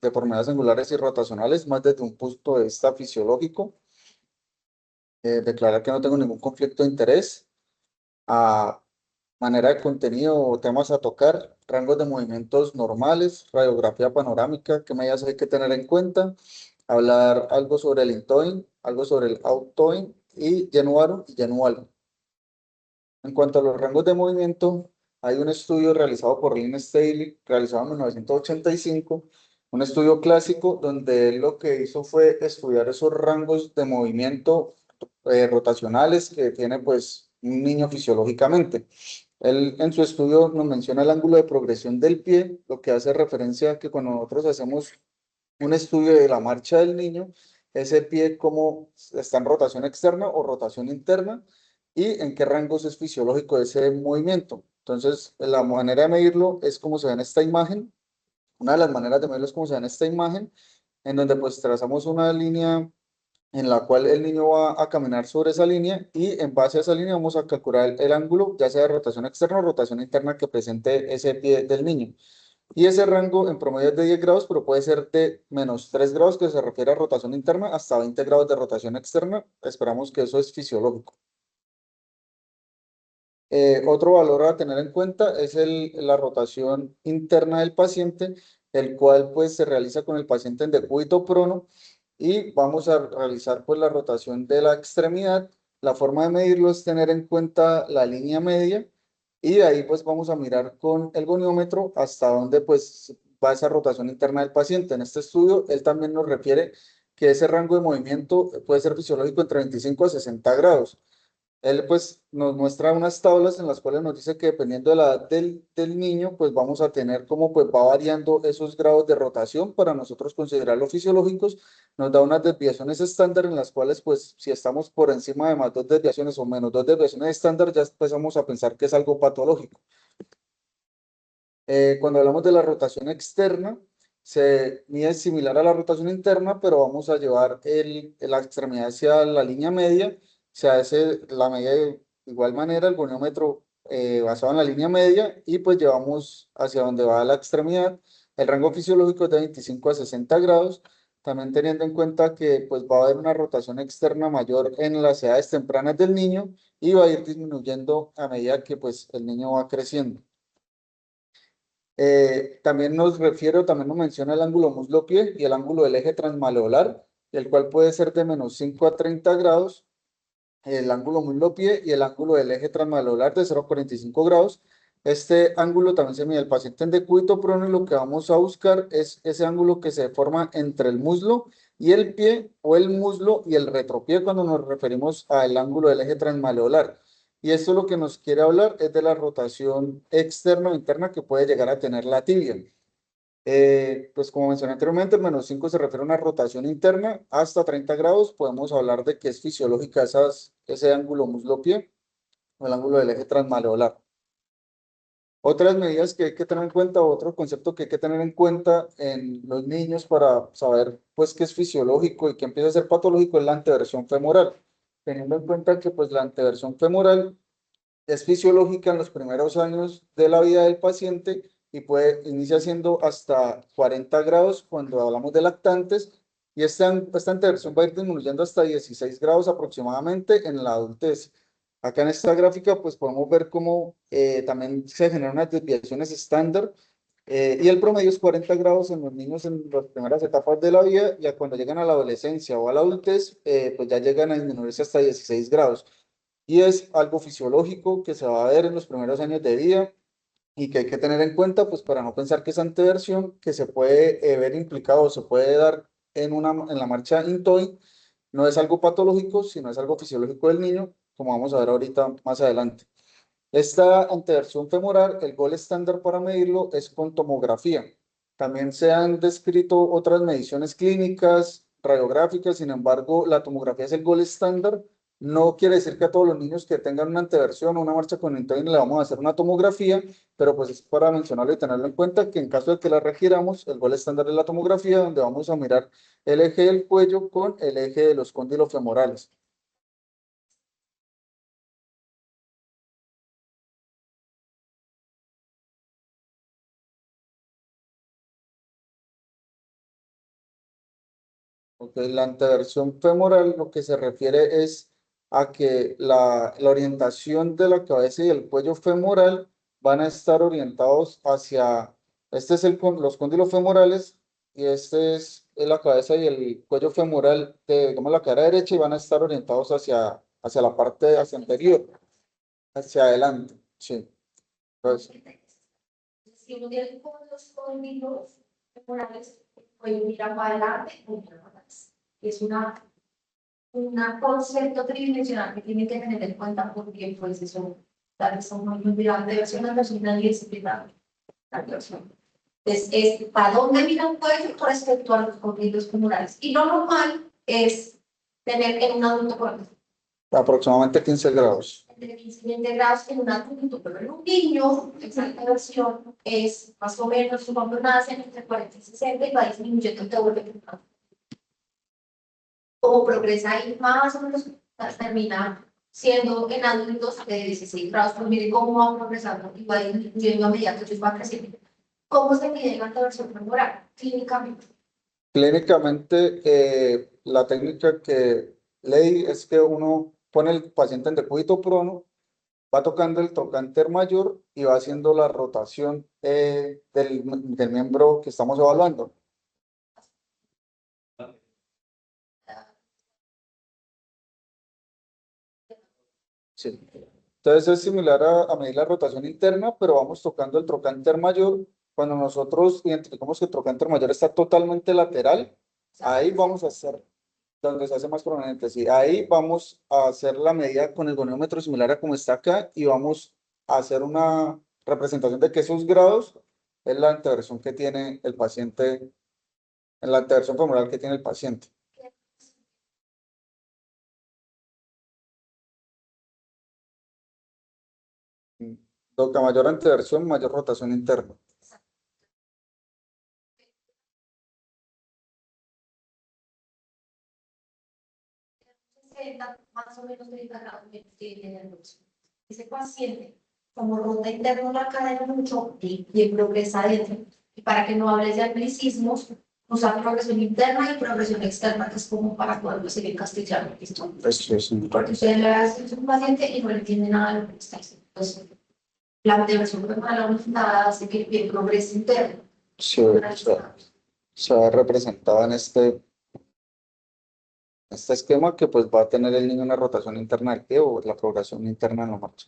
deformidades angulares y rotacionales, más desde un punto de vista fisiológico. Declarar que no tengo ningún conflicto de interés. A manera de contenido o temas a tocar, rangos de movimientos normales, radiografía panorámica, qué medidas hay que tener en cuenta, hablar algo sobre el intoing, algo sobre el outtoing y genuaro y genual. En cuanto a los rangos de movimiento, hay un estudio realizado por Lynn Staley, realizado en 1985, un estudio clásico donde él lo que hizo fue estudiar esos rangos de movimiento rotacionales que tiene pues un niño fisiológicamente. Él en su estudio nos menciona el ángulo de progresión del pie, lo que hace referencia a que cuando nosotros hacemos un estudio de la marcha del niño, ese pie cómo está en rotación externa o rotación interna y en qué rangos es fisiológico ese movimiento. Entonces, la manera de medirlo es como se ve en esta imagen. Una de las maneras de medirlo es como se ve en esta imagen, en donde pues trazamos una línea en la cual el niño va a caminar sobre esa línea y en base a esa línea vamos a calcular el ángulo, ya sea de rotación externa o rotación interna que presente ese pie del niño. Y ese rango en promedio es de 10 grados, pero puede ser de -3 grados, que se refiere a rotación interna, hasta 20 grados de rotación externa. Esperamos que eso es fisiológico. Otro valor a tener en cuenta es la rotación interna del paciente, el cual pues se realiza con el paciente en decúbito prono y vamos a realizar pues la rotación de la extremidad. La forma de medirlo es tener en cuenta la línea media y de ahí pues vamos a mirar con el goniómetro hasta dónde pues va esa rotación interna del paciente. En este estudio él también nos refiere que ese rango de movimiento puede ser fisiológico entre 25 a 60 grados. Él pues nos muestra unas tablas en las cuales nos dice que dependiendo de la edad del niño, pues vamos a tener cómo pues va variando esos grados de rotación para nosotros considerarlos fisiológicos. Nos da unas desviaciones estándar en las cuales pues si estamos por encima de más dos desviaciones o menos dos desviaciones estándar, ya empezamos a pensar que es algo patológico. Cuando hablamos de la rotación externa, se mide similar a la rotación interna, pero vamos a llevar la extremidad hacia la línea media. Se hace la medida de igual manera, el goniómetro basado en la línea media, y pues llevamos hacia donde va la extremidad. El rango fisiológico es de 25 a 60 grados, también teniendo en cuenta que pues va a haber una rotación externa mayor en las edades tempranas del niño y va a ir disminuyendo a medida que pues el niño va creciendo. También nos refiere o también nos menciona el ángulo muslo-pie y el ángulo del eje transmaleolar, el cual puede ser de -5 a 30 grados, el ángulo muslo-pie y el ángulo del eje transmaleolar de 0 a 45 grados. Este ángulo también se mide el paciente en decúbito prono y lo que vamos a buscar es ese ángulo que se forma entre el muslo y el pie o el muslo y el retropié cuando nos referimos al ángulo del eje transmaleolar. Y esto lo que nos quiere hablar es de la rotación externa o interna que puede llegar a tener la tibia. Pues como mencioné anteriormente, el -5 se refiere a una rotación interna hasta 30 grados. Podemos hablar de que es fisiológica ese ángulo muslo-pie o el ángulo del eje transmaleolar. Otras medidas que hay que tener en cuenta, otro concepto que hay que tener en cuenta en los niños para saber pues qué es fisiológico y qué empieza a ser patológico es la anteversión femoral. Teniendo en cuenta que pues la anteversión femoral es fisiológica en los primeros años de la vida del paciente y inicia siendo hasta 40 grados cuando hablamos de lactantes y esta interversión va a ir disminuyendo hasta 16 grados aproximadamente en la adultez. Acá en esta gráfica pues podemos ver cómo también se generan unas desviaciones estándar y el promedio es 40 grados en los niños en las primeras etapas de la vida, ya cuando llegan a la adolescencia o a la adultez, pues ya llegan a disminuirse hasta 16 grados y es algo fisiológico que se va a ver en los primeros años de vida y que hay que tener en cuenta, pues para no pensar que esa anteversión que se puede ver implicado o se puede dar en la marcha INTOI no es algo patológico, sino es algo fisiológico del niño, como vamos a ver ahorita más adelante. Esta anteversión femoral, el gol estándar para medirlo es con tomografía. También se han descrito otras mediciones clínicas, radiográficas, sin embargo, la tomografía es el gol estándar. No quiere decir que a todos los niños que tengan una anteversión o una marcha con le vamos a hacer una tomografía, pero pues es para mencionarlo y tenerlo en cuenta que en caso de que la requiramos, el gol estándar es la tomografía, donde vamos a mirar el eje del cuello con el eje de los cóndilos femorales. Ok, la anteversión femoral lo que se refiere es a que la orientación de la cabeza y el cuello femoral van a estar orientados hacia, este es los cóndilos femorales y este es la cabeza y el cuello femoral de, digamos, la cara derecha y van a estar orientados hacia la parte hacia anterior, hacia adelante, sí. Entonces, Si uno tiene como los códigos temporales, puede mirar para adelante o mirar para atrás. Es una concepto tridimensional que tiene que tener en cuenta porque pues eso, tal vez son muy de versión a versión y disciplinar la versión. Entonces, es para dónde mira un cuello respecto a los códigos temporales. Y lo normal es tener en un adulto, por ejemplo, aproximadamente 15 grados. entre 15 y 20 grados en un adulto, pero en un niño, esa versión es más o menos cuando nacen entre 40 y 60 y va disminuyendo te vuelve como progresa ahí, más o menos termina siendo en adultos de 16 grados, pero mire cómo va progresando y va disminuyendo a medida que ellos van creciendo. ¿Cómo se mide la versión temporal? Clínicamente. Clínicamente, la técnica que leí es que uno pone el paciente en decúbito prono, va tocando el trocánter mayor y va haciendo la rotación del miembro que estamos evaluando. Sí. Entonces es similar a medir la rotación interna, pero vamos tocando el trocánter mayor. Cuando nosotros identificamos que el trocánter mayor está totalmente lateral, ahí vamos a hacer donde se hace más prominente. Sí, ahí vamos a hacer la medida con el gonómetro similar a como está acá y vamos a hacer una representación de que esos grados es la anteversión que tiene el paciente, en la anteversión femoral que tiene el paciente. Toca mayor anteversión, mayor rotación interna. Más o menos 30 grados menos tiene el pulso. Ese paciente, como rota interno la cadera mucho y progresa adentro. Y para que no hables de anglicismos, usar progresión interna y progresión externa, que es como para poderlo decir en castellano. ¿Listo? Eso es Porque usted le hace a un paciente y no le entiende nada de lo que está diciendo. Entonces, la versión femoral nada hace que el progreso interno. sí, se ve representado en este esquema que pues va a tener el niño una rotación interna del pie o la progresión interna en la marcha.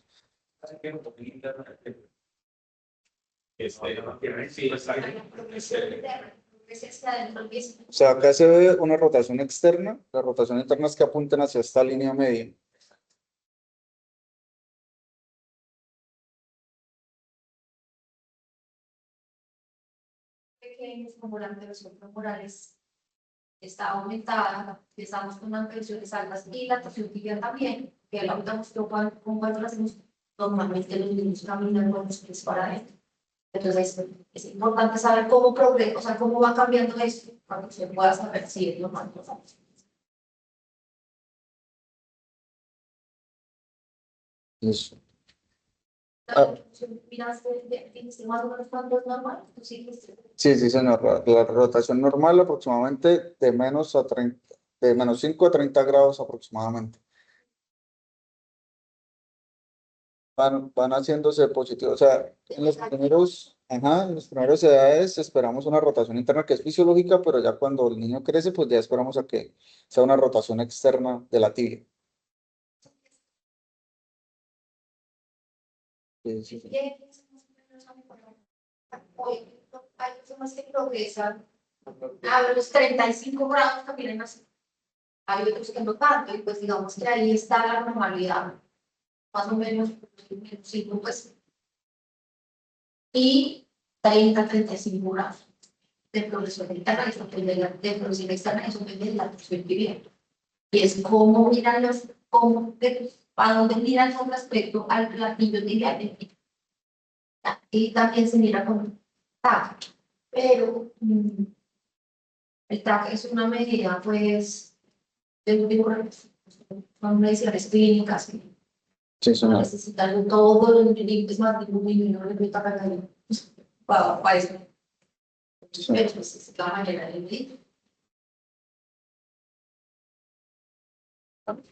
O sea, acá se ve una rotación externa, la rotación interna es que apunten hacia esta línea media. Pequeños como la versión temporales está aumentada, empezamos con ampliaciones altas y la tensión tibial también, que la ahorita mostró con cuatro hacemos, normalmente los niños caminan con los pies para adentro. Entonces, es importante saber cómo progresa, o sea, cómo va cambiando esto, para que se pueda saber si es normal o no. Eso. Ah, Miraste, ¿tienes más o menos cuánto es normal? ¿Tú sigues? sí, señor. La rotación normal aproximadamente de menos a 30, de menos 5 a 30 grados aproximadamente. Van haciéndose positivos. O sea, en los primeros edades esperamos una rotación interna que es fisiológica, pero ya cuando el niño crece, pues ya esperamos a que sea una rotación externa de la tibia. Sí, sí, sí. Hay personas que progresan a los 35 grados también así. Hay otros que no tanto, y pues digamos que ahí está la normalidad, más o menos, sí, pues, y 30 a 35 grados de progresión interna, y eso depende de progresión externa, eso depende de la progresión tibial. Y es como miran los, como, para dónde miran con respecto al platillo tibial, y también se mira con TAC, pero el TAC es una medida, pues, son mediciones clínicas que Sí, no señor. necesitan todo los límites más de un niño, no le gusta para nadie. Para eso. Sí. Pero pues es la manera de medir.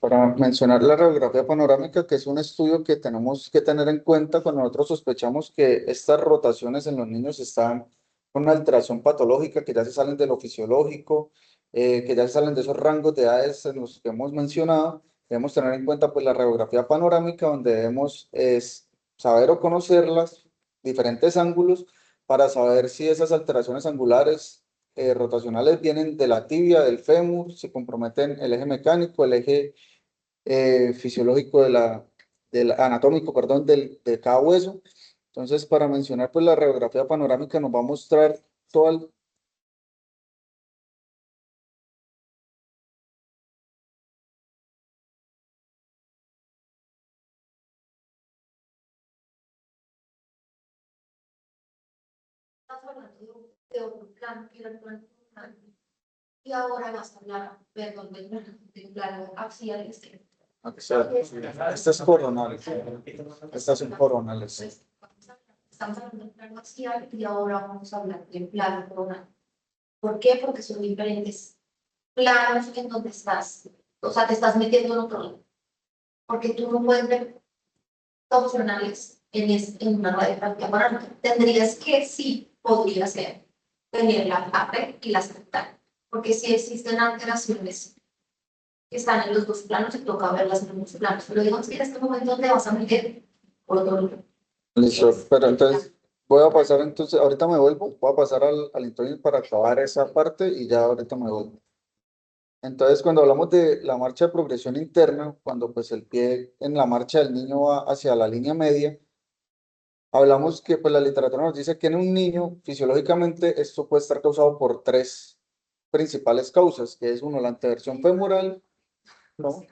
Para mencionar la radiografía panorámica, que es un estudio que tenemos que tener en cuenta cuando nosotros sospechamos que estas rotaciones en los niños están con una alteración patológica, que ya se salen de lo fisiológico, que ya se salen de esos rangos de edades en los que hemos mencionado. Debemos tener en cuenta pues la radiografía panorámica, donde debemos saber o conocer los diferentes ángulos para saber si esas alteraciones angulares rotacionales vienen de la tibia, del fémur, si comprometen el eje mecánico, el eje fisiológico del anatómico, perdón, de cada hueso. Entonces, para mencionar, pues la radiografía panorámica nos va a mostrar toda Estás hablando de otro plano que era el plano frontal, y ahora vas a hablar, perdón, del plano axial externo. Esta es coronal. Estas son coronales. Estamos hablando del plano axial y ahora vamos a hablar del plano coronal. ¿Por qué? Porque son diferentes planos en donde estás, o sea, te estás metiendo en otro lado. Porque tú no puedes ver opcionales en una radiografía panorámica. Tendrías que, sí, podría ser, tener la AP y la septal. Porque si existen alteraciones que están en los dos planos, te toca verlas en los dos planos. Pero digamos que en este momento te vas a meter por otro lado. Listo, pero entonces voy a pasar, entonces ahorita me vuelvo, voy a pasar al introito para acabar esa parte y ya ahorita me vuelvo. Entonces, cuando hablamos de la marcha de progresión interna, cuando pues el pie en la marcha del niño va hacia la línea media, hablamos que pues la literatura nos dice que en un niño fisiológicamente esto puede estar causado por tres principales causas, que es uno, la anteversión femoral, ¿no?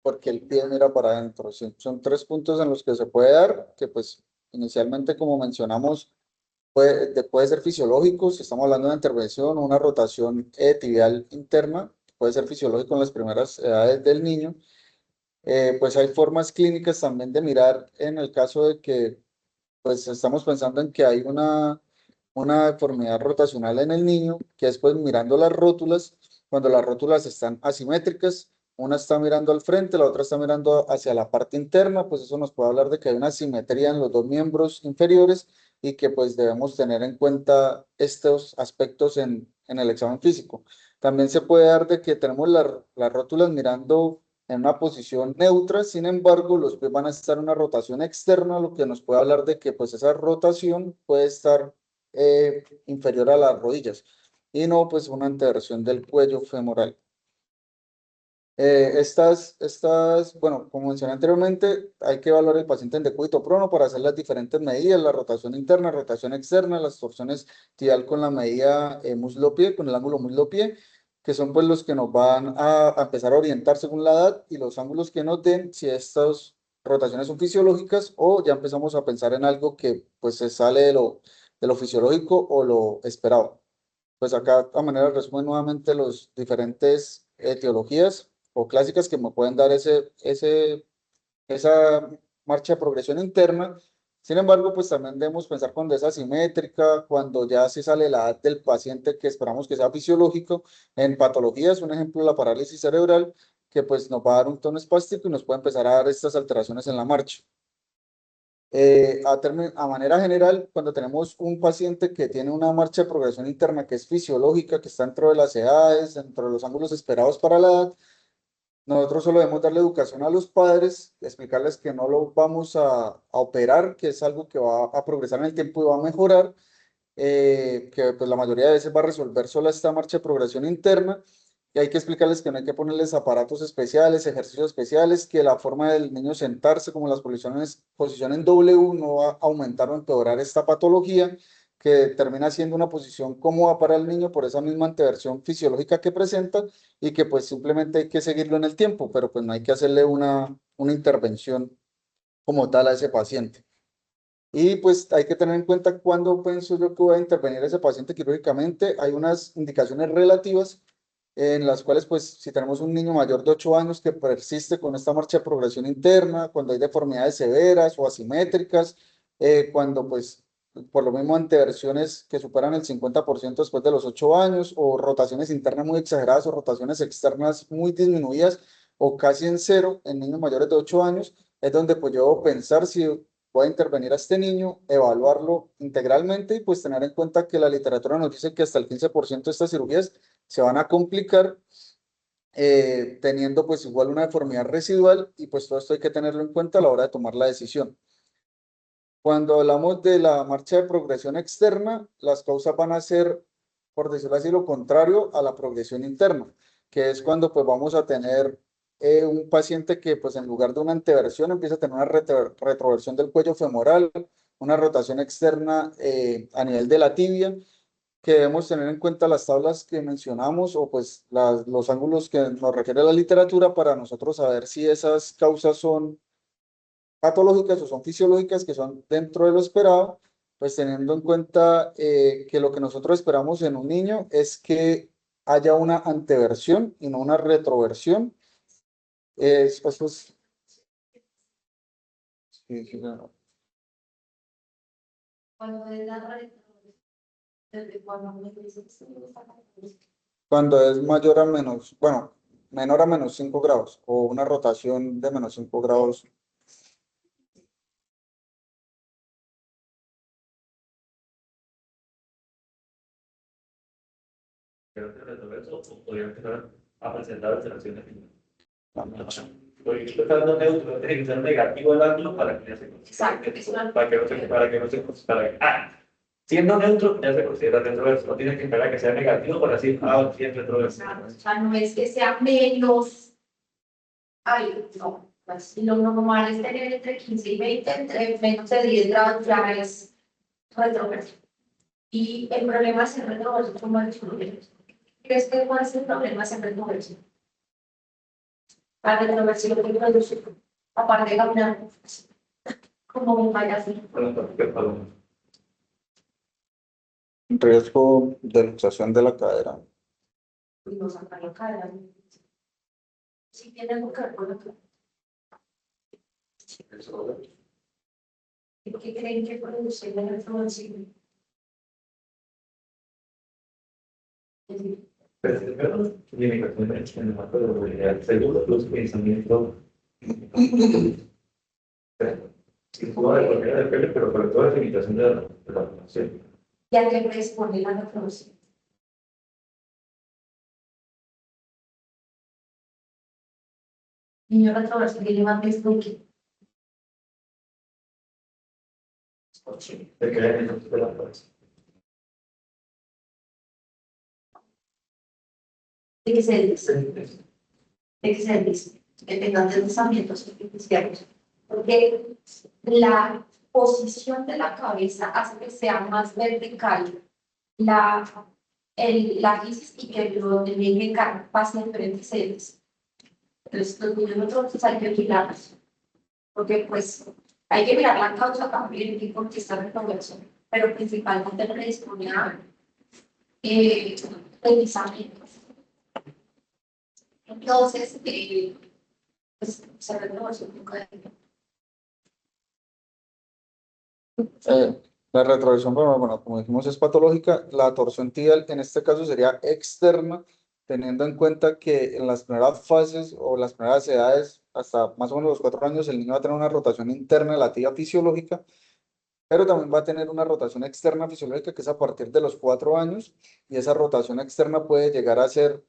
Porque el pie mira para adentro. Sí, son tres puntos en los que se puede dar, que pues inicialmente como mencionamos puede ser fisiológico, si estamos hablando de una intervención o una rotación tibial interna, puede ser fisiológico en las primeras edades del niño. Pues hay formas clínicas también de mirar en el caso de que pues estamos pensando en que hay una deformidad rotacional en el niño, que es pues mirando las rótulas, cuando las rótulas están asimétricas, una está mirando al frente, la otra está mirando hacia la parte interna, pues eso nos puede hablar de que hay una asimetría en los dos miembros inferiores y que pues debemos tener en cuenta estos aspectos en el examen físico. También se puede dar de que tenemos las rótulas mirando en una posición neutra, sin embargo, los pies van a estar en una rotación externa, lo que nos puede hablar de que pues esa rotación puede estar inferior a las rodillas y no pues una anteversión del cuello femoral. Bueno, como mencioné anteriormente, hay que evaluar el paciente en decúbito prono para hacer las diferentes medidas, la rotación interna, rotación externa, las torsiones tibial con la medida muslo-pie, con el ángulo muslo-pie, que son pues los que nos van a empezar a orientar según la edad y los ángulos que nos den si estas rotaciones son fisiológicas o ya empezamos a pensar en algo que pues se sale de lo fisiológico o lo esperado. Pues acá, a manera de resumen, nuevamente los diferentes etiologías o clásicas que me pueden dar esa marcha de progresión interna. Sin embargo, pues también debemos pensar cuando es asimétrica, cuando ya se sale la edad del paciente que esperamos que sea fisiológico. En patologías, un ejemplo, la parálisis cerebral, que pues nos va a dar un tono espástico y nos puede empezar a dar estas alteraciones en la marcha. A manera general, cuando tenemos un paciente que tiene una marcha de progresión interna que es fisiológica, que está dentro de las edades, dentro de los ángulos esperados para la edad, nosotros solo debemos darle educación a los padres, explicarles que no lo vamos a operar, que es algo que va a progresar en el tiempo y va a mejorar, que pues la mayoría de veces va a resolver sola esta marcha de progresión interna. Y hay que explicarles que no hay que ponerles aparatos especiales, ejercicios especiales, que la forma del niño sentarse, como las posición en W, no va a aumentar o empeorar esta patología, que termina siendo una posición cómoda para el niño por esa misma anteversión fisiológica que presenta y que pues simplemente hay que seguirlo en el tiempo, pero pues no hay que hacerle una intervención como tal a ese paciente. Y pues hay que tener en cuenta cuándo pienso yo que voy a intervenir a ese paciente quirúrgicamente. Hay unas indicaciones relativas en las cuales, pues, si tenemos un niño mayor de 8 años que persiste con esta marcha de progresión interna, cuando hay deformidades severas o asimétricas, cuando, pues, por lo mismo anteversiones que superan el 50% después de los 8 años, o rotaciones internas muy exageradas o rotaciones externas muy disminuidas o casi en cero en niños mayores de 8 años, es donde pues yo debo pensar si voy a intervenir a este niño, evaluarlo integralmente y pues tener en cuenta que la literatura nos dice que hasta el 15% de estas cirugías se van a complicar, teniendo pues igual una deformidad residual, y pues todo esto hay que tenerlo en cuenta a la hora de tomar la decisión. Cuando hablamos de la marcha de progresión externa, las causas van a ser, por decirlo así, lo contrario a la progresión interna, que es cuando pues vamos a tener un paciente que pues en lugar de una anteversión empieza a tener una retroversión del cuello femoral, una rotación externa a nivel de la tibia, que debemos tener en cuenta las tablas que mencionamos o pues los ángulos que nos refiere la literatura para nosotros saber si esas causas son patológicas o son fisiológicas, que son dentro de lo esperado, pues teniendo en cuenta que lo que nosotros esperamos en un niño es que haya una anteversión y no una retroversión. Eso es, sí, sí, claro. Cuando es la red, desde cuando me dice que sí, Cuando es mayor a menos, bueno, menor a menos 5 grados o una rotación de menos 5 grados. Creo que retroverso podría empezar a presentar alteraciones. Porque estando neutro, tiene que ser negativo el ángulo para que ya se exacto, es una para que no se, siendo neutro ya se considera retroverso, no tiene que esperar a que sea negativo para decir, ah, sí es retroverso. o sea, no es que sea menos, ay, no, pues lo normal es tener entre 15 y 20, entre menos de 10 grados ya es retroverso. Y el problema es el retroverso, como el problema. ¿Crees que cuál es el problema es el retroverso? La retroversión que produce, aparte de caminar, como un payaso. Riesgo de luxación de la cadera. Y no sacar la cara. Si tiene algo que ver con lo que. ¿Y qué creen que produce la retroversión? Segundo, los pensamientos. No de cualquiera depende, pero sobre todo la limitación de la formación. Ya que predispone la retroversión. Niño retroverso tiene más riesgo que. De crear el de la formación. De que se dice. De que se dice. Que tengan pensamientos artificiales. Porque la posición de la cabeza hace que sea más vertical la gisis y que el eje pase en diferentes ejes. Entonces, los niños nosotros hay que vigilarlos. Porque, pues, hay que mirar la causa también y por qué está retroversión. Pero principalmente predispone a pensamientos. Entonces, pues, se retroversión nunca La retroversión, bueno, como dijimos, es patológica. La torsión tibial en este caso sería externa, teniendo en cuenta que en las primeras fases o las primeras edades, hasta más o menos los 4 años, el niño va a tener una rotación interna de la tibia fisiológica, pero también va a tener una rotación externa fisiológica que es a partir de los 4 años, y esa rotación externa puede llegar a ser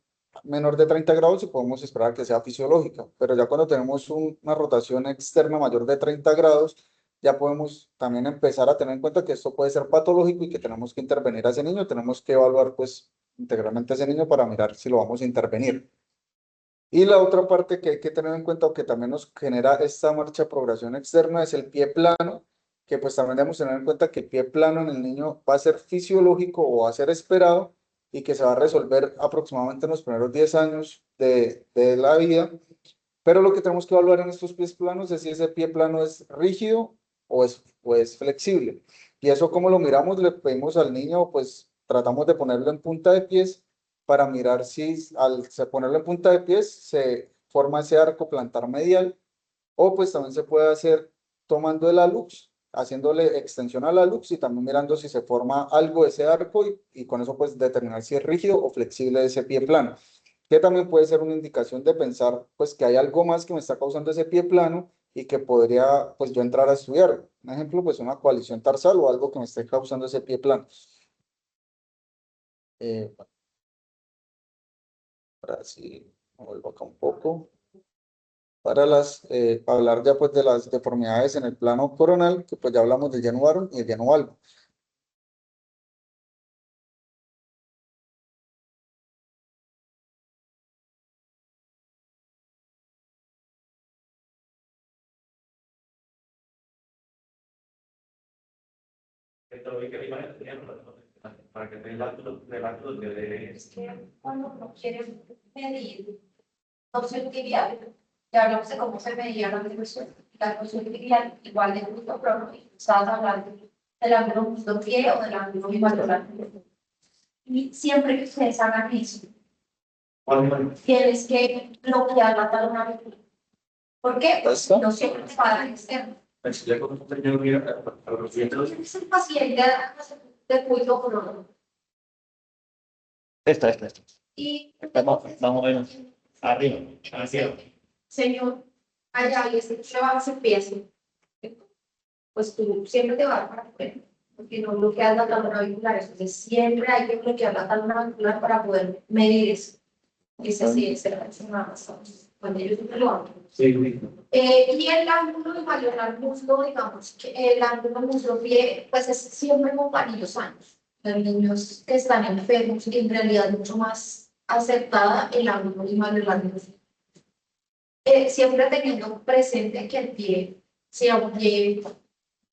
menor de 30 grados y podemos esperar que sea fisiológica, pero ya cuando tenemos una rotación externa mayor de 30 grados, ya podemos también empezar a tener en cuenta que esto puede ser patológico y que tenemos que intervenir a ese niño, tenemos que evaluar pues integralmente a ese niño para mirar si lo vamos a intervenir. Y la otra parte que hay que tener en cuenta o que también nos genera esta marcha de progresión externa es el pie plano, que pues también debemos tener en cuenta que el pie plano en el niño va a ser fisiológico o va a ser esperado y que se va a resolver aproximadamente en los primeros 10 años de la vida. Pero lo que tenemos que evaluar en estos pies planos es si ese pie plano es rígido o es flexible. Y eso, como lo miramos, le pedimos al niño, pues tratamos de ponerlo en punta de pies para mirar si al ponerlo en punta de pies se forma ese arco plantar medial, o pues también se puede hacer tomando el alux haciéndole extensión a la lux y también mirando si se forma algo de ese arco y con eso pues determinar si es rígido o flexible ese pie plano, que también puede ser una indicación de pensar pues que hay algo más que me está causando ese pie plano y que podría pues yo entrar a estudiar. Un ejemplo, pues una coalición tarsal o algo que me esté causando ese pie plano. Bueno, ahora sí, me vuelvo acá un poco. Para hablar ya pues de las deformidades en el plano coronal, que pues ya hablamos del llano Baron y el llano valgo. Esto lo vi que la imagen tenía para que tenga el ángulo de Es que cuando uno quiere medir torsión tibial, ya hablamos de cómo se medía la torsión tibial, igual de punto prono, estabas hablando del ángulo muslo-pie o del ángulo bilateral. Y siempre que ustedes hagan eso, tienes que bloquear la talonaria. ¿Por qué? Pues no siempre te va a dar externo. Es el paciente de cuidado crónico. Esta. Y Vamos o menos arriba, hacia. Señor, allá y este se va a hacer pieza. Pues tú siempre te vas a dar para afuera, porque no bloqueas la talona auricular. Entonces siempre hay que bloquear la talona auricular para poder medir eso. Ese sí es el cuando ellos siempre lo hago. Sí. Y el ángulo mayor al muslo, digamos, que el ángulo muslo-pie, pues es siempre con varios años. Los niños que están enfermos, en realidad es mucho más aceptada el ángulo mayor al muslo. Siempre teniendo presente que el pie sea un pie,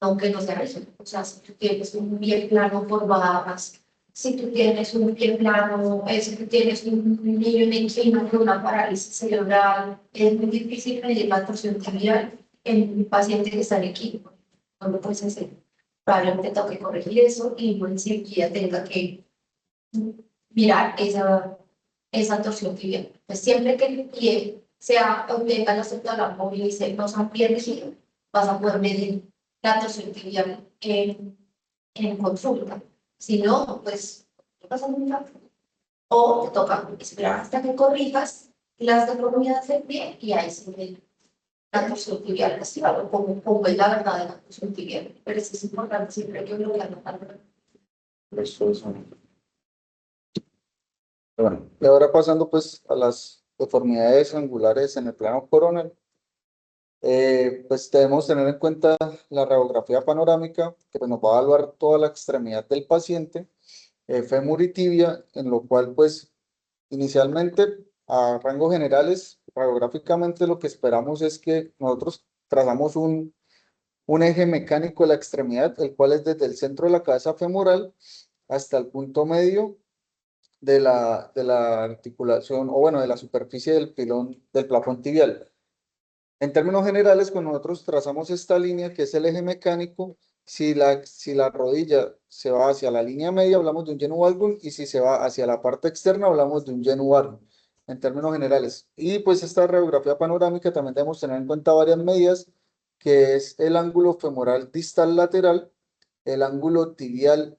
aunque no sea eso, o sea, si tú tienes un pie plano por bajas, si tú tienes un pie plano, si tú tienes un niño en equino con una parálisis cerebral, es muy difícil medir la torsión tibial en un paciente que está en equino. No lo puedes hacer. Probablemente tengo que corregir eso y no en cirugía tenga que mirar esa torsión tibial. Pues siempre que el pie sea tenga la estructura móvil y se no sea pie rígido, vas a poder medir la torsión tibial en consulta. Si no, pues no pasa nada. O te toca esperar hasta que corrijas las deformidades del pie y ahí se ve la torsión tibial activada, como es la verdad de la torsión tibial. Pero eso es importante, siempre hay que bloquear la palabra. Bueno, y ahora pasando pues a las deformidades angulares en el plano coronal, pues debemos tener en cuenta la radiografía panorámica, que pues, nos va a evaluar toda la extremidad del paciente, fémur y tibia, en lo cual pues inicialmente a rangos generales, radiográficamente lo que esperamos es que nosotros trazamos un eje mecánico de la extremidad, el cual es desde el centro de la cabeza femoral hasta el punto medio de la articulación, o bueno, de la superficie del pilón, del plafón tibial. En términos generales, cuando nosotros trazamos esta línea, que es el eje mecánico, si la rodilla se va hacia la línea media, hablamos de un genu valgum, y si se va hacia la parte externa, hablamos de un genu varum, en términos generales. Y pues esta radiografía panorámica también debemos tener en cuenta varias medidas, que es el ángulo femoral distal lateral, el ángulo tibial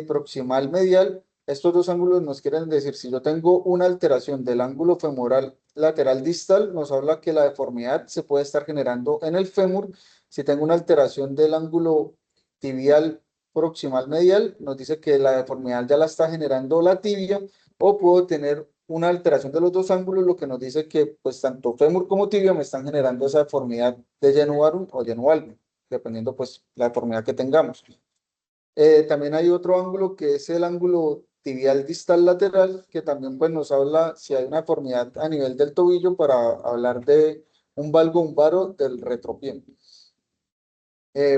proximal medial. Estos dos ángulos nos quieren decir, si yo tengo una alteración del ángulo femoral lateral distal, nos habla que la deformidad se puede estar generando en el fémur. Si tengo una alteración del ángulo tibial proximal medial, nos dice que la deformidad ya la está generando la tibia, o puedo tener una alteración de los dos ángulos, lo que nos dice que pues tanto fémur como tibia me están generando esa deformidad de genu varum o genu valgum, dependiendo pues la deformidad que tengamos. También hay otro ángulo que es el ángulo tibial distal lateral, que también pues nos habla si hay una deformidad a nivel del tobillo, para hablar de un valgo, un varo del retropié.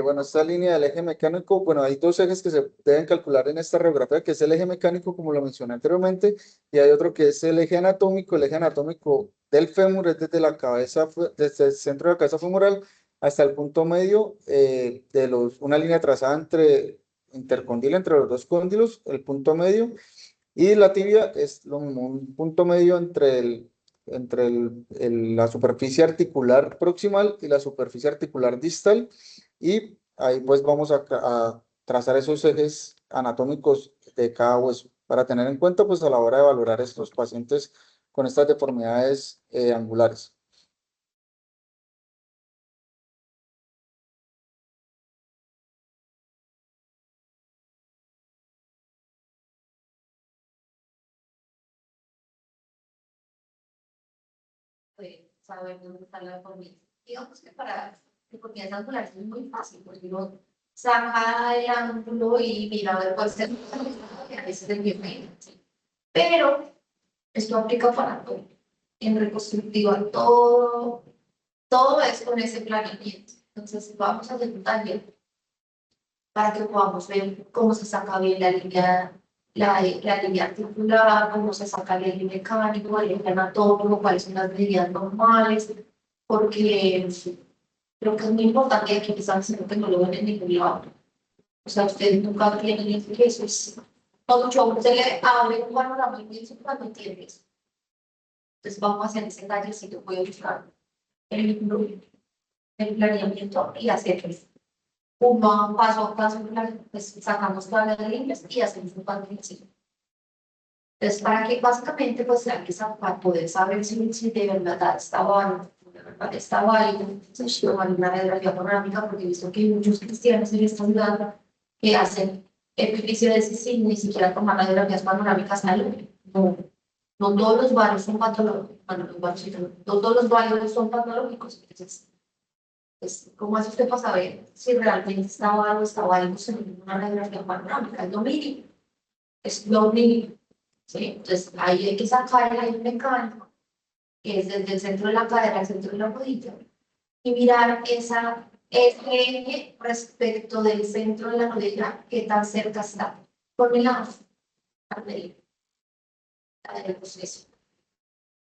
Bueno, esta línea del eje mecánico, bueno, hay dos ejes que se deben calcular en esta radiografía, que es el eje mecánico, como lo mencioné anteriormente, y hay otro que es el eje anatómico. El eje anatómico del fémur es desde la cabeza, desde el centro de la cabeza femoral hasta el punto medio una línea trazada intercondila entre los dos cóndilos, el punto medio, y la tibia es lo mismo, un punto medio entre la superficie articular proximal y la superficie articular distal. Y ahí pues vamos a trazar esos ejes anatómicos de cada hueso para tener en cuenta pues a la hora de valorar estos pacientes con estas deformidades angulares. Pues, saber dónde está la deformidad. Digamos que para deformidades angulares es muy fácil, porque uno saca el ángulo y mira a ver cuál es el que a veces es bien medio, ¿sí? Pero esto aplica para todo. En reconstructiva, todo es con ese planeamiento. Entonces, vamos a hacer un taller para que podamos ver cómo se saca bien la línea articular, cómo se saca el eje mecánico, el eje anatómico, cuáles son las medidas normales, porque creo que es muy importante y aquí quizás que no lo ven en ningún lado. O sea, ustedes nunca tienen eso, es todo show, se le abre un panorama inmenso cuando entiendes. Entonces vamos a hacer ese tallercito, voy a buscar el planeamiento y hacer uno paso a paso, pues sacamos todas las líneas y hacemos un patroncito. Entonces, para que básicamente pues hay que para poder saber si de verdad está válido, se lleva una radiografía panorámica, porque he visto que hay muchos cristianos en esta ciudad que hacen epifisiódesis sin ni siquiera tomar radiografías panorámicas al no, no todos los barrios son patológicos, bueno, los barrios, sí, no todos los barrios son patológicos, entonces, pues, ¿cómo hace usted para saber si realmente está válido según una radiografía panorámica? Es lo mínimo. ¿Sí? Entonces, ahí hay que sacar el aire mecánico, que es desde el centro de la cadera al centro de la rodilla, y mirar ese eje respecto del centro de la rodilla, qué tan cerca está con la arteria del proceso.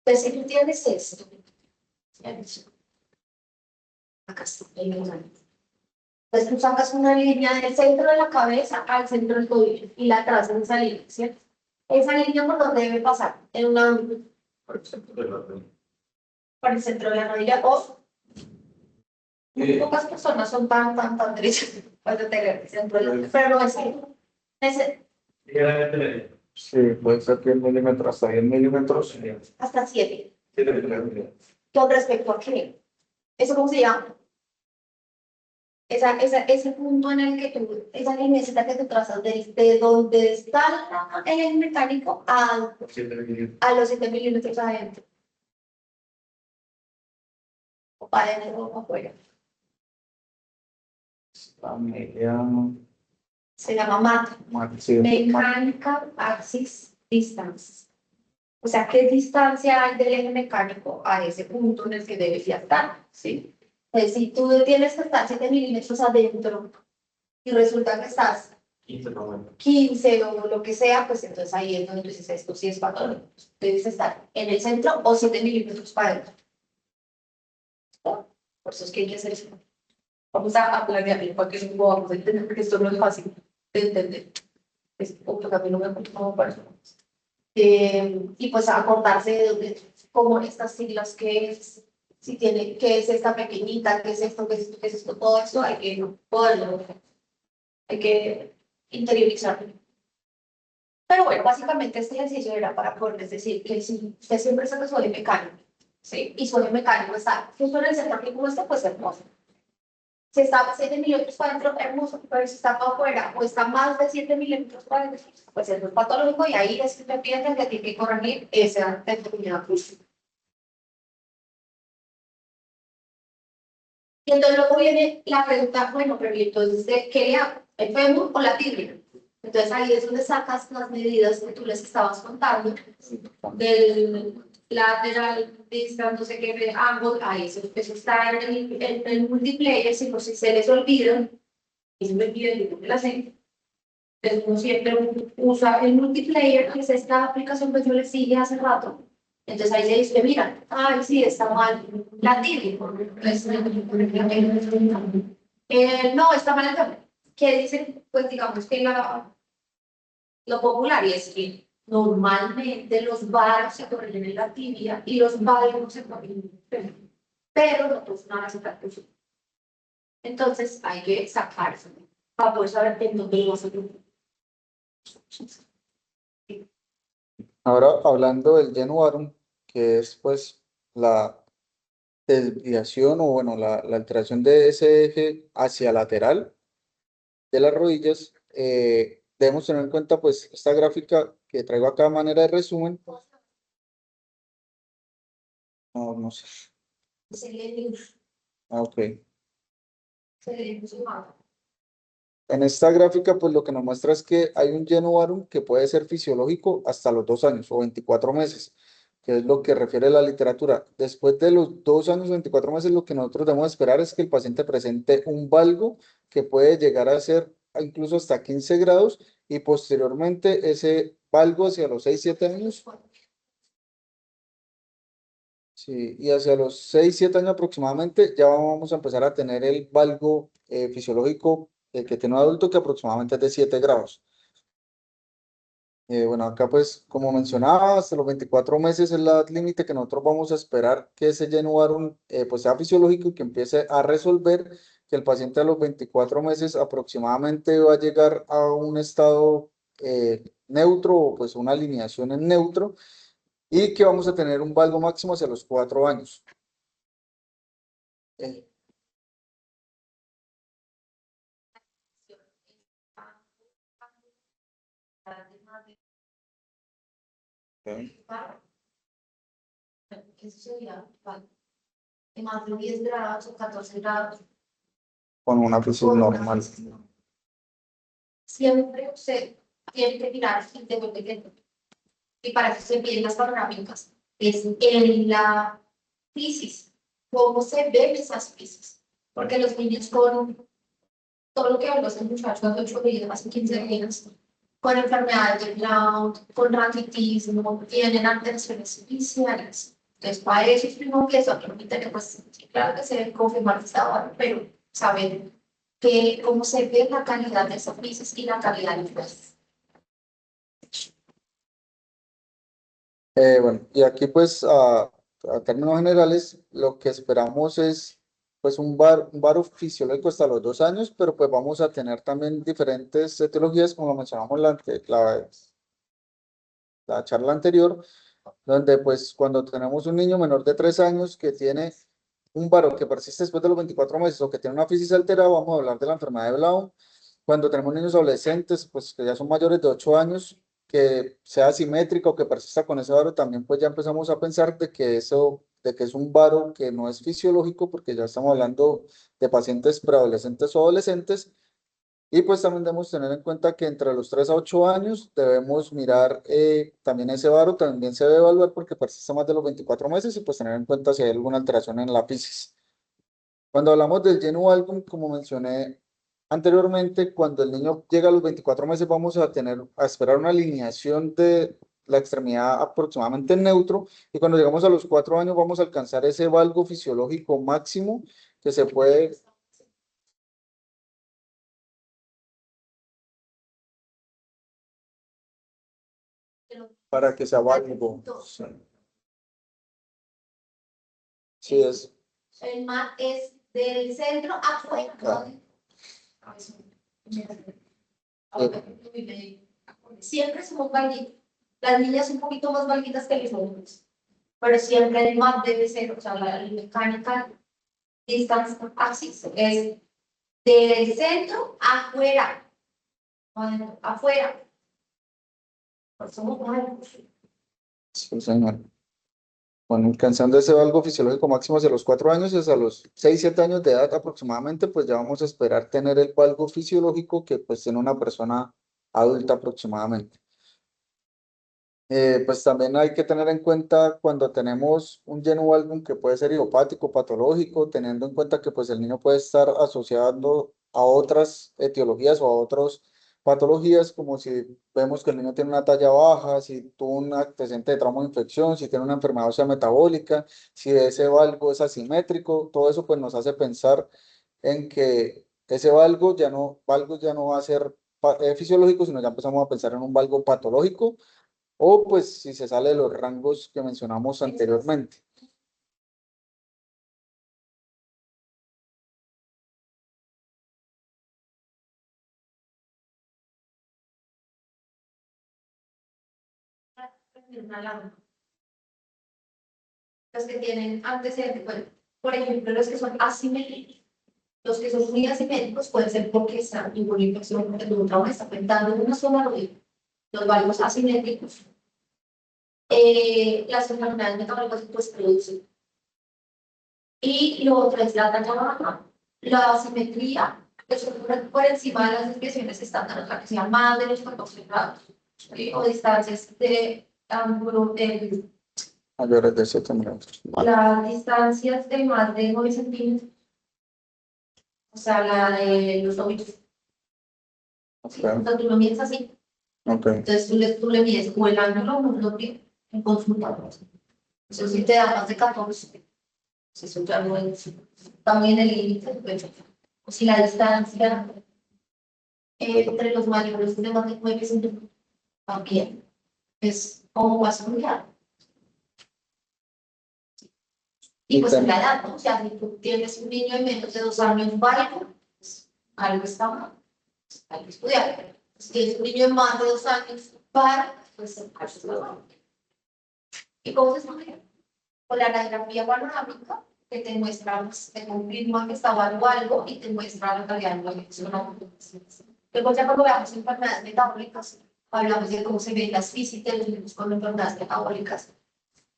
Entonces, si tú tienes esto, acá está, entonces tú sacas una línea del centro de la cabeza al centro del tobillo y la trazas esa línea, ¿cierto? Esa línea por donde debe pasar, en una por el centro de la rodilla o muy pocas personas son tan derechas cuando te el centro de la, pero no es ese Sí, puede ser 10 milímetros hasta 10 milímetros. hasta 7. Con respecto a qué, eso cómo se llama, ese punto en el que tú, esa línea que tú trazas desde donde está el mecánico a los 7 milímetros adentro o para adentro o afuera. La media. Se llama MAT, Sí, Mechanical Axis Distance. O sea, ¿qué distancia hay del eje mecánico a ese punto en el que debe ya estar? ¿Sí? Pues si tú tienes que estar 7 milímetros adentro y resulta que estás 15 o lo que sea, pues entonces ahí es donde tú dices esto sí es patológico. Debes estar en el centro o 7 milímetros para adentro. Por eso es que hay que hacer eso. Vamos a planearlo para que no vamos a entender, porque esto no es fácil de entender. Es otro camino me como para eso. Y pues acordarse de cómo estas siglas, qué es, si tiene, qué es esta pequeñita, qué es esto, qué es esto, qué es esto, todo eso hay que poderlo, hay que interiorizarlo. Pero bueno, básicamente este ejercicio era para poderles decir que si usted siempre saca su eje mecánico, ¿sí? Y su eje mecánico está justo en el centro aquí como está, pues hermoso. Si está 7 milímetros para adentro, hermoso, pero si está para afuera o está más de 7 milímetros para adentro, pues eso es patológico y ahí es que te piden que tiene que corregir esa determinada función. Y entonces luego viene la pregunta, bueno, pero ¿y entonces qué le hago? ¿El fémur o la tibia? Entonces ahí es donde sacas las medidas que tú les estabas contando del lateral, distance, no sé qué, de ángulo, ahí eso está en el multiplayer, si por si se les olvida, y se me olvida que la sé. Entonces uno siempre usa el multiplayer, que es esta aplicación que yo les dije hace rato. Entonces ahí se dice, mira, ay, sí, está mal la tibia. Entonces, no, está mal el fémur. ¿Qué dicen? Pues digamos que lo popular y es que normalmente los varos se corrigen en la tibia y los varos se corrigen en el fémur, pero no es una receta. Entonces hay que sacarse para poder saber en dónde lo vas a hacer. Ahora, hablando del Genu que es pues la desviación o bueno, la alteración de ese eje hacia lateral de las rodillas, debemos tener en cuenta pues esta gráfica que traigo acá a manera de resumen. No, no sé. Se le Ah, ok. dice, En esta gráfica, pues lo que nos muestra es que hay un Genu que puede ser fisiológico hasta los 2 años o 24 meses, que es lo que refiere la literatura. Después de los 2 años o 24 meses, lo que nosotros debemos esperar es que el paciente presente un valgo que puede llegar a ser incluso hasta 15 grados y posteriormente ese valgo hacia los 6, 7 años. Sí, y hacia los 6, 7 años aproximadamente ya vamos a empezar a tener el valgo fisiológico que tiene un adulto que aproximadamente es de 7 grados. Bueno, acá pues como mencionaba, hasta los 24 meses es la edad límite que nosotros vamos a esperar que ese Genu pues sea fisiológico y que empiece a resolver, que el paciente a los 24 meses aproximadamente va a llegar a un estado neutro o pues una alineación en neutro y que vamos a tener un valgo máximo hacia los 4 años. Eh, ok. eso sería de más de 10 grados o 14 grados. Con una presión normal. Siempre usted tiene que mirar el de pequeño. Y para que se piden las panorámicas, es en la crisis, cómo se ven esas crisis. Porque los niños con todo lo que habló este muchacho hace 8 días, hace 15 días, con enfermedades de Brown, con raquitismo, tienen alteraciones iniciales. Entonces, para eso es primero que eso permite que, pues, claro que se debe confirmar que está bueno, pero saber que cómo se ve la calidad de esas crisis y la calidad de los. Bueno, y aquí pues a términos generales lo que esperamos es pues un varo fisiológico hasta los 2 años, pero pues vamos a tener también diferentes etiologías como lo mencionamos la charla anterior, donde pues cuando tenemos un niño menor de 3 años que tiene un varo que persiste después de los 24 meses o que tiene una fisis alterada, vamos a hablar de la enfermedad de Brown. Cuando tenemos niños adolescentes, pues que ya son mayores de 8 años, que sea simétrico, que persista con ese varo, también pues ya empezamos a pensar de que es un varo que no es fisiológico, porque ya estamos hablando de pacientes preadolescentes o adolescentes. Y pues también debemos tener en cuenta que entre los 3 a 8 años debemos mirar también ese varo, también se debe evaluar porque persiste más de los 24 meses y pues tener en cuenta si hay alguna alteración en la fisis. Cuando hablamos del Genu Album, como mencioné anteriormente, cuando el niño llega a los 24 meses vamos a esperar una alineación de la extremidad aproximadamente en neutro y cuando llegamos a los 4 años vamos a alcanzar ese valgo fisiológico máximo que se puede para que sea valgo. Sí, sí, es. El mar es del centro afuera. Claro. Siempre somos valguitas. Las niñas un poquito más valguitas que los hombres. Pero siempre el mar debe ser, o sea, la mecánica distance axis es del centro afuera. Afuera. Somos valgos. Sí, señor. Bueno, alcanzando ese valgo fisiológico máximo hacia los 4 años, y hasta los 6, 7 años de edad aproximadamente, pues ya vamos a esperar tener el valgo fisiológico que pues tiene una persona adulta aproximadamente. Pues también hay que tener en cuenta cuando tenemos un Genu Album que puede ser idiopático, patológico, teniendo en cuenta que pues el niño puede estar asociando a otras etiologías o a otras patologías, como si vemos que el niño tiene una talla baja, si tuvo un antecedente de trauma o infección, si tiene una enfermedad ósea metabólica, si ese valgo es asimétrico, todo eso pues nos hace pensar en que ese valgo ya no va a ser fisiológico, sino ya empezamos a pensar en un valgo patológico o pues si se sale de los rangos que mencionamos anteriormente. tener una lámpara. Los que tienen antecedentes, bueno, por ejemplo, los que son asimétricos. Los que son muy asimétricos pueden ser porque están en una infección, porque tu trauma está afectando en una sola rodilla. Los valgos asimétricos. Las enfermedades metabólicas que pues producen. Y lo otro es la talla baja, la asimetría, que son por encima de las desviaciones estándar, o sea, que sean más de los 14 grados, o distancias de ángulo de Mayores de 7 metros. las distancias de más de 9 centímetros, o sea, la de los óbitos. Ok, Entonces tú lo mides así, ok. entonces tú le mides o el ángulo muslo-pie en consulta. Eso sí te da más de 14. Eso ya no es también el límite, pues, o si la distancia entre los mayores de más de 9 centímetros también es como más familiar. Y pues en la edad, ¿no? O sea, si tú tienes un niño de menos de 2 años válido, pues algo está mal, hay que estudiar. Si tienes un niño de más de 2 años para, pues algo está mal. ¿Y cómo se estudia? Con la radiografía panorámica, que te muestra, pues, te confirma que está dando algo y te muestra la calidad de la elección. Luego ya cuando veamos enfermedades metabólicas, hablamos de cómo se ven las físicas de los niños con enfermedades metabólicas,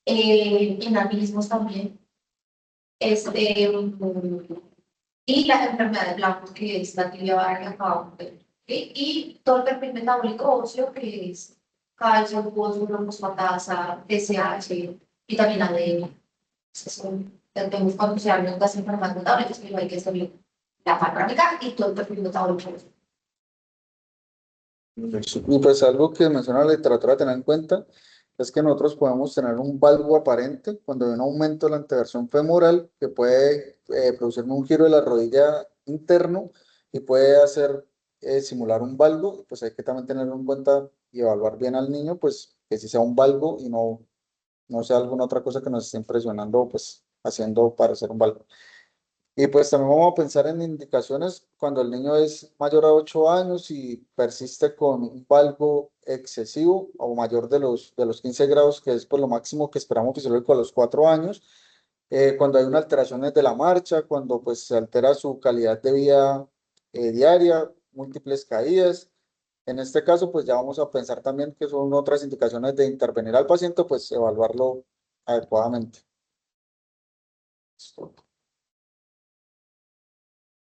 en organismos también. Y las enfermedades blancas, que es la tibia que acabamos de ver. Y todo el perfil metabólico óseo, que es calcio, fósforo, fosfatasa, TSH, vitamina D. Tenemos cuando se hablan de las enfermedades metabólicas, pero hay que saber la panorámica y todo el perfil metabólico. Y pues algo que menciona la literatura a tener en cuenta es que nosotros podemos tener un valgo aparente cuando hay un aumento de la anteversión femoral que puede producirme un giro de la rodilla interno y puede hacer simular un valgo. Pues hay que también tenerlo en cuenta y evaluar bien al niño, pues que si sea un valgo y no sea alguna otra cosa que nos esté impresionando, pues haciendo parecer un valgo. Y pues también vamos a pensar en indicaciones cuando el niño es mayor a 8 años y persiste con un valgo excesivo o mayor de los 15 grados, que es pues, lo máximo que esperamos fisiológico a los 4 años. Cuando hay una alteración de la marcha, cuando pues se altera su calidad de vida diaria, múltiples caídas. En este caso, pues ya vamos a pensar también que son otras indicaciones de intervenir al paciente, pues evaluarlo adecuadamente. Listo.